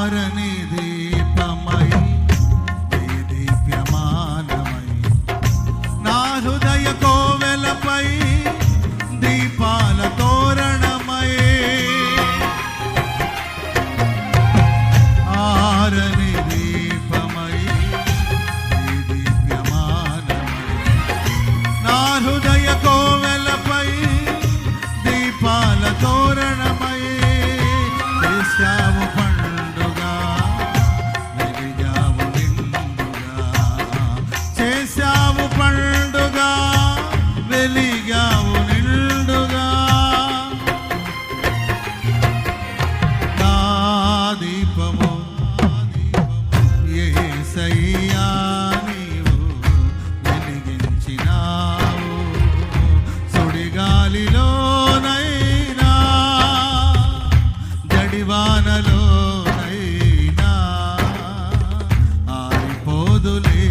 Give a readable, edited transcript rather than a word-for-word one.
ఆరని దీపమై దీప్యమానమై నా హృదయ కోవెలపై దీపాల తోరణమై ఆరని దీపమై దీప్యమానమై నా హృదయ కోవెలపై దీపాల తోరణమై చేశావు పండుగ వెలిగావు నిండుగా చేశావు పండుగ వెలిగావు నిండుగా నా దీపము యేసయ్యా నీవు వెలిగించినావు సుడిగాలిలోనైనా జడివానలోనైనా ఆరిపోదులే